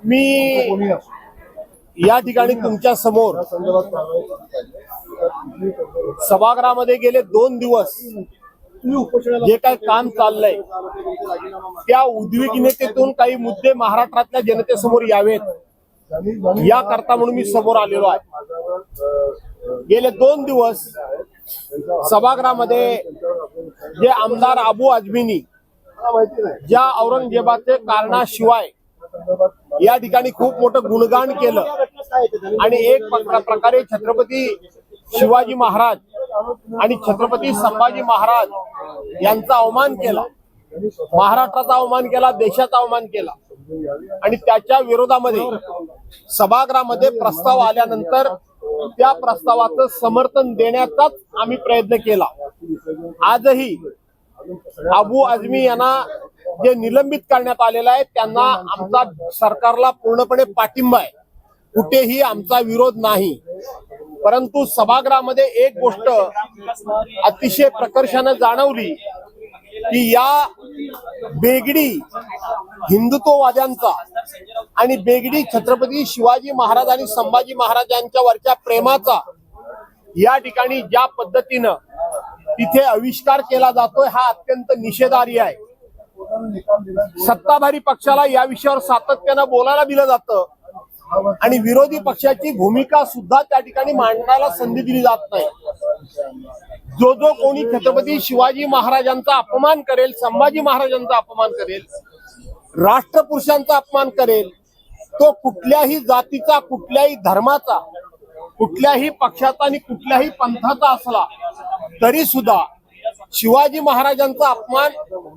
मी या ठिकाणी तुमच्या समोर सभागृहामध्ये गेले 2 दिवस जे काय काम चाललंय त्या उद्विग्नतेतून काही मुद्दे महाराष्ट्रातल्या जनतेसमोर यावेत याकरता म्हणून मी समोर आलेलो आहे। गेले 2 दिवस सभागृहामध्ये जे आमदार अबू आझमींनी ज्या औरंगजेबाचे कारणाशिवाय या ठिकाणी खूप मोठं गुणगान केलं आणि एक प्रकारे छत्रपती शिवाजी महाराज आणि छत्रपती संभाजी महाराज यांचा अवमान केला, महाराष्ट्राचा अवमान केला, देशाचा अवमान केला आणि त्याच्या विरोधामध्ये सभागृहामध्ये प्रस्ताव आल्यानंतर त्या प्रस्तावाचं समर्थन देण्याचाच आम्ही प्रयत्न केला। आजही अबू आझमी यांना जे निलंबित करण्यात आलेलं आहे त्यांना आमचा सरकारला पूर्णपणे पाठिंबा आहे, कुठेही आमचा विरोध नाही। परंतु सभागृहामध्ये एक गोष्ट अतिशय प्रकर्षाने जाणवली की या बेगडी हिंदुत्ववाद्यांचा आणि बेगडी छत्रपती शिवाजी महाराज आणि संभाजी महाराजांच्या वरच्या प्रेमाचा या ठिकाणी ज्या पद्धतीनं तिथे आविष्कार केला जातोय हा अत्यंत निषेधार्ह आहे। सत्ताधारी पक्षाला या विषयावर सातत्यानं बोलायला दिलं जातं आणि विरोधी पक्षाची भूमिका सुद्धा त्या ठिकाणी मांडण्याला संधी दिली जात नाही। जो जो कोणी छत्रपती शिवाजी महाराजांचा अपमान करेल, संभाजी महाराजांचा अपमान करेल, राष्ट्रपुरुषांचा अपमान करेल, तो कुठल्याही जातीचा, कुठल्याही धर्माचा, कुठल्याही पक्षाचा आणि कुठल्याही पंथाचा असला तरी सुद्धा शिवाजी महाराजांचा अपमान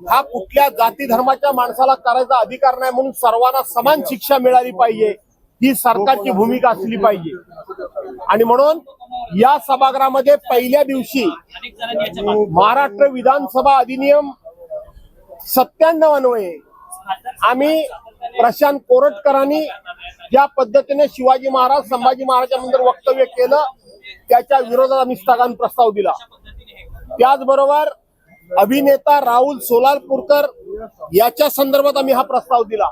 हा कुठल्या जाती धर्माच्या माणसाला करायचा अधिकार नाही, म्हणून सर्वांना समान शिक्षा मिळाली पाहिजे ही सरकारची भूमिका असली पाहिजे। आणि म्हणून या सभागृहामध्ये पहिल्या दिवशी महाराष्ट्र विधानसभा अधिनियम 97 अन्वये आम्ही प्रशांत कोरटकरांनी ज्या पद्धतीने शिवाजी महाराज संभाजी महाराजांबद्दल वक्तव्य केलं त्याच्या विरोधात आम्ही स्थगन प्रस्ताव दिला। त्याचबरोबर अभिनेता राहुल सोलापूरकर याच्या संदर्भात आम्ही हा प्रस्ताव दिला।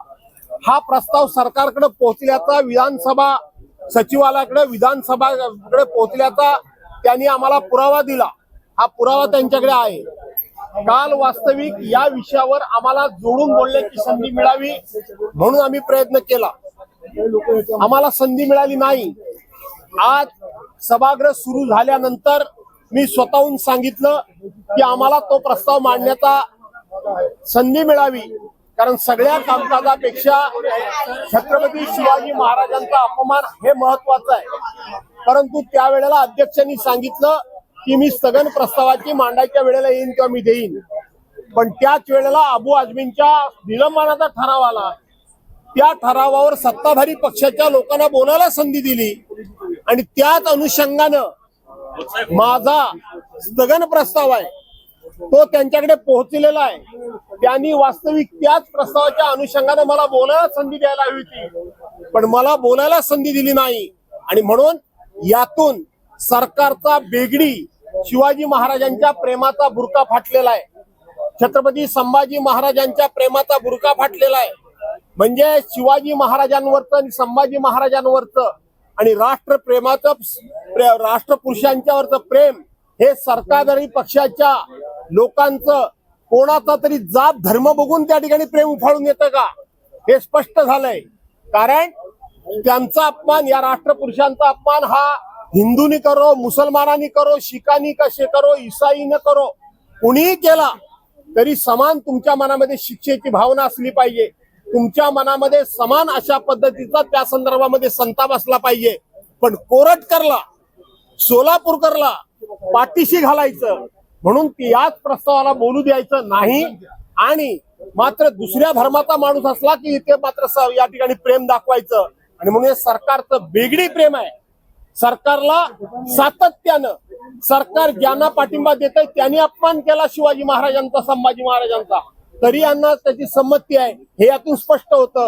हा प्रस्ताव सरकारकडे पोहोचल्याचा, विधानसभा सचिवालयाकडे, विधानसभाकडे पोहोचल्याचा त्यांनी आम्हाला पुरावा दिला। हा पुरावा त्यांच्याकडे आहे। काल वास्तविक या विषयावर आम्हाला जोडून बोलण्याची संधी मिळावी म्हणून आम्ही प्रयत्न केला, आम्हाला संधी मिळाली नाही। आज सभागृह सुरू झाल्यानंतर मी स्वतःहून सांगितलं की आम्हाला तो प्रस्ताव मांडण्याचा संधी मिळावी, कारण सगळ्या कामकाजापेक्षा छत्रपती शिवाजी महाराजांचा अपमान हे महत्वाचं आहे। परंतु त्यावेळेला अध्यक्षांनी सांगितलं की मी स्थगन प्रस्तावाची मांडायच्या वेळेला येईन किंवा मी देईन, पण त्याच वेळेला अबू आझमींच्या निलंबनाचा ठराव आला। त्या ठरावावर सत्ताधारी पक्षाच्या लोकांना बोलायला संधी दिली आणि त्याच अनुषंगानं माझा स्थगन प्रस्ताव आहे तो त्यांच्याकडे पोहोचलेला आहे। त्यांनी वास्तविक त्याच प्रस्तावाच्या अनुषंगाने मला बोलायला संधी द्यायला हवी होती, पण मला बोलायला संधी दिली नाही आणि म्हणून यातून सरकारचा बेगडी शिवाजी महाराजांच्या प्रेमाचा बुरका फाटलेला आहे, छत्रपती संभाजी महाराजांच्या प्रेमाचा बुरका फाटलेला आहे। म्हणजे शिवाजी महाराजांवरचं आणि संभाजी महाराजांवरचं आणि राष्ट्रप्रेमाचं, राष्ट्रपुरुषांच्यावरचं प्रेम हे सरकारधारी पक्षाच्या लोकांचं कोणाचा तरी जात धर्म बघून त्या ठिकाणी प्रेम उफाळून येतं का हे स्पष्ट झालंय। कारण त्यांचा अपमान, या राष्ट्रपुरुषांचा अपमान हा हिंदूंनी करो, मुसलमानांनी करो, शिखांनी कसे करो, ईसाईने करो, कुणीही केला तरी समान तुमच्या मनामध्ये शिक्षेची भावना असली पाहिजे, तुमच्या मनामध्ये समान अशा पद्धतीचा त्या संदर्भामध्ये संताप असला पाहिजे। पण कोरटकरला, सोलापूरकरला पाठीशी घालायचं म्हणून याच प्रस्तावाला बोलू द्यायचं नाही आणि मात्र दुसऱ्या धर्माचा माणूस असला की इथे मात्र या ठिकाणी प्रेम दाखवायचं आणि म्हणून हे सरकारचं बेगडी प्रेम आहे। सरकारला सातत्यानं सरकार ज्यांना पाठिंबा देत आहे त्यांनी अपमान केला शिवाजी महाराजांचा, संभाजी महाराजांचा, तरी यांना त्याची संमती आहे हे यातून स्पष्ट होतं।